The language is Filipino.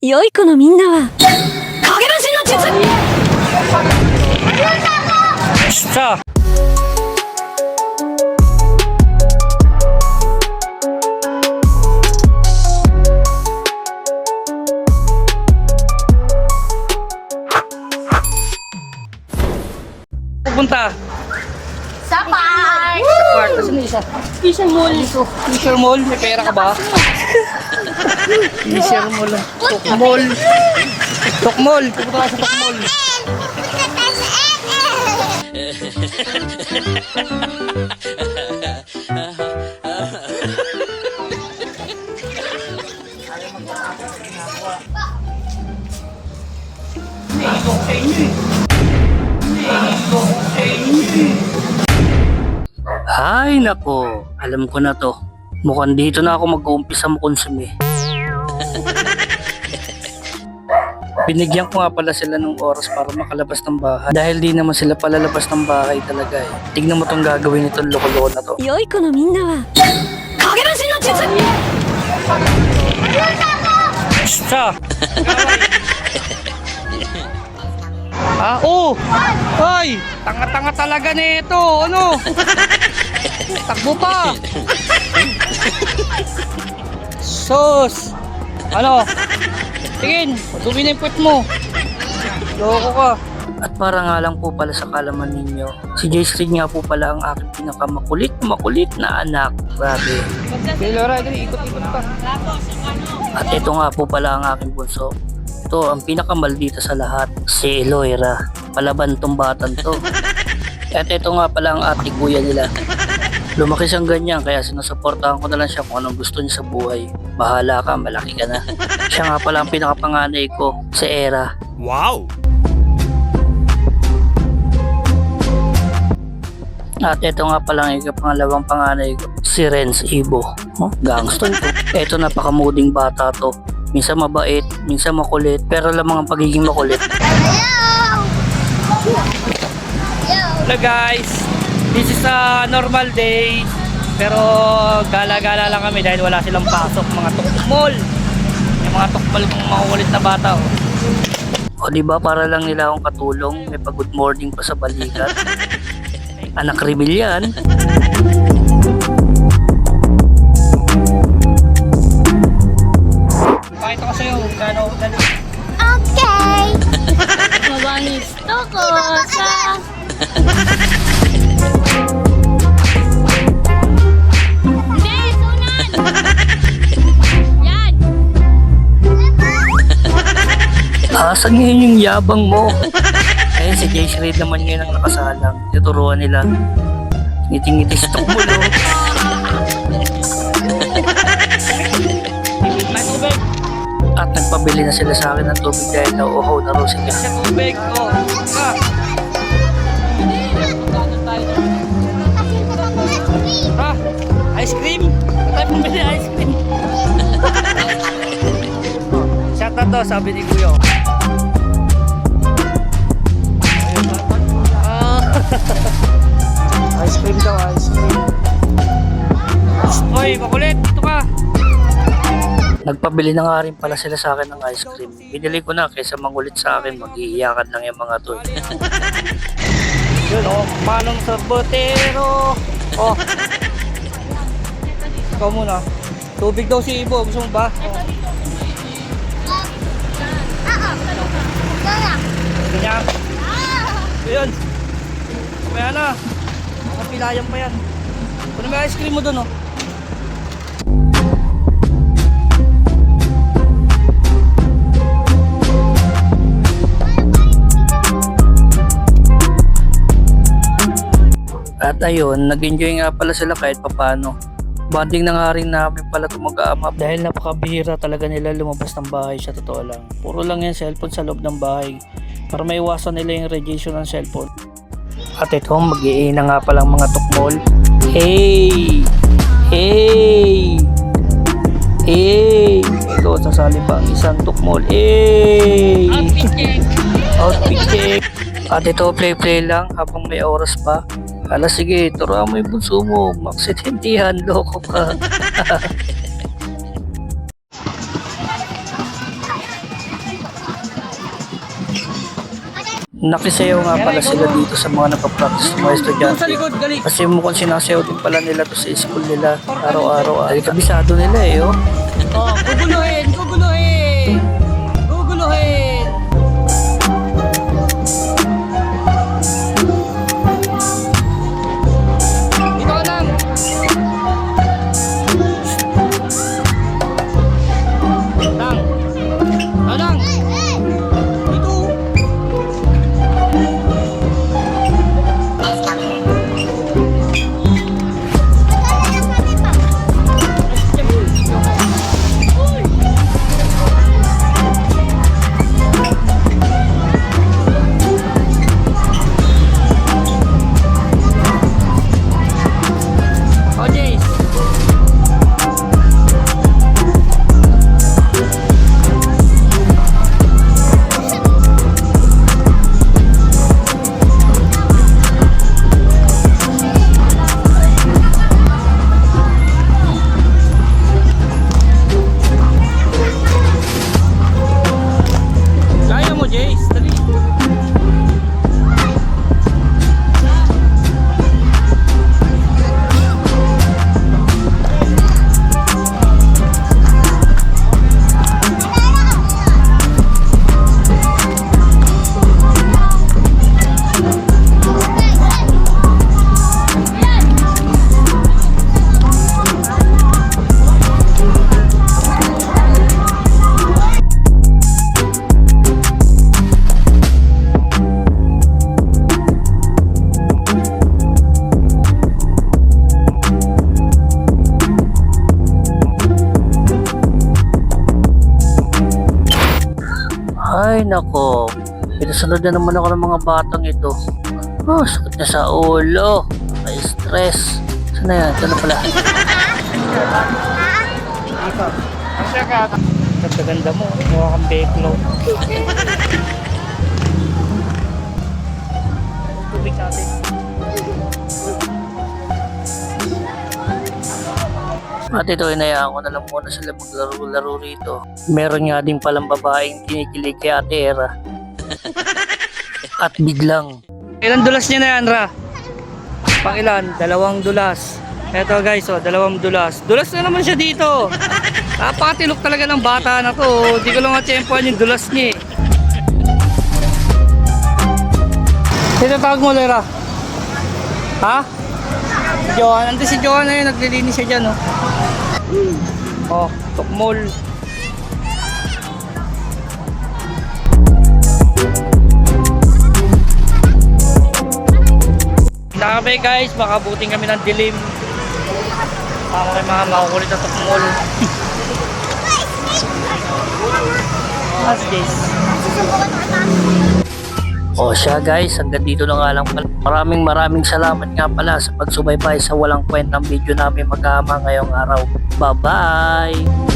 良い子のみんなは影分身の術。さあpupunta Sa park! sa park. Kasi na isa. Fisher Mall. Fisher Mall, may pera ka ba? Fisher Mall. Tukmol. Tukmol. Pupunta ka sa Tukmol. Ay nako, alam ko na to. Mukhang dito na ako mag-uumpisa makonsumi. Binigyan ko nga pala sila ng oras para makalabas ng bahay. Dahil di naman sila palalabas ng bahay talaga eh. Tignan mo tong gagawin nitong loko-loko na to. 良い子のみんなは影分身の術。 Sa! Oo! Ay! Tanga-tanga talaga nito! Ano? Takbo pa! Sus! Ano? Tingin! Dumi na yung puwet mo! Loko ka! At para nga lang po pala sa kalaman ninyo, si Jay Street nga po pala ang aking pinakamakulit na anak. Grabe. Okay, Laura, ikot-ikot pa. At ito nga po pala ang aking bunso. Ito ang pinakamaldita sa lahat, si Eloira. Palaban tong batang to. At ito nga pala ang ate kuya nila. Lumaki siyang ganyan kaya sinusuportahan ko na lang siya kung anong gusto niya sa buhay. Bahala ka, malaki ka na. Siya nga pala ang pinakapanganay ko, si Era. Wow! At ito nga pala ang ikapangalawang panganay ko, si Renz Ibo. Oh, gangster to. Ito napakamuding bata to. Minsan mabait, minsan makulit, pero lamang ang pagiging makulit. Hello guys, this is a normal day. Pero gala-gala lang kami dahil wala silang pasok, mga tukmol. Yung mga tukmol kong makukulit na bata. O diba para lang nila akong katulong, may pag-good morning pa sa balikat. Anak rebel yan. Pakita ko sa'yo kung gaano dali. Okay! Mabangisto ko sa... Hindi! Sunan! Yan! Asan ngayon yung yabang mo? Ayun si Jay Shred naman ngayon ang nakasalang. Tuturuan nila. Ngiti-ngiti sa tukmol oh. At nagpabili na sila sa akin ng tubig dahil nauuhaw na raw sila. Sa tubig, oh. Ice cream? Tayo pumili ice cream. Shout out to, sabi ni Kuya. Ice cream daw, ice cream. Hoy, makulit, dito ka. Nagpabili na nga rin pala sila sa akin ng ice cream. Binili ko na kaysa mangulit sa akin, mag-iiyakan lang yung mga to. Yun oh, manong sorbotero. Oh. Ikaw muna. Tubig daw si Ibo, gusto mo ba? Oh. Ganyan. Yun. Kaya na. Mapilayan pa yan. Kung may ice cream mo dun oh. At ayun, nag-enjoy nga pala sila kahit papano. Bonding na nga rin namin pala ito mag-aamap dahil napakabihira talaga nila lumabas ng bahay sa totoo lang. Puro lang yung cellphone sa loob ng bahay para maiwasan nila yung radiation ng cellphone. At ito, mag-iina nga palang mga tukmol. Hey! Hey! Hey! Ito, sasali pa ang isang tukmol. Hey! Outfit check! At ito, play-play lang habang may oras pa. Ala sige, turuan mo yung bunso mo. Maksidentihan, loko ka. Nakisayaw nga pala sila dito sa mga nagpa-practice ng mga estudyante. Kasi mukhang sinasayaw din pala nila to sa school nila araw-araw. Ay, kabisado nila eh, oh. Oh, guguluhin! Guguluhin! Guguluhin! Dito ka lang! Lang! Lang! Dito! Oh, Jace! Kaya mo, Jace! Dali! Ay nako, pinasunod na naman ako ng mga batang ito. Oh, sakit na sa ulo. May stress. Saan na yan? Ito na pala. Ganda mo. Mukha kang beklo. Tubig natin. At ito, inayaan ko na lang muna sila maglaro-laro rito. Meron nga din palang babaeng kinikilig kay Ate Era. At biglang. Ilan dulas niya na yan, Ra? Pang ilan? 2 dulas. Eto guys, oh, 2 dulas. Dulas na naman siya dito. Napakatilok talaga ng bata na to. Hindi ko lang matsyempohan yung dulas niya eh. Sino tawag mo, Lera? Ha? Si Johan. Ando si Johan na yun. Naglilinis siya dyan, oh. Oh, tukmol. Nakabay guys, makabuting kami ng dilim. Ako kay mga makukulit na tukmol. What's this? O siya guys, hanggang dito na nga lang pala. Maraming salamat nga pala sa pagsubaybay sa walang kwentang video namin mag-ama ngayong araw. Bye-bye!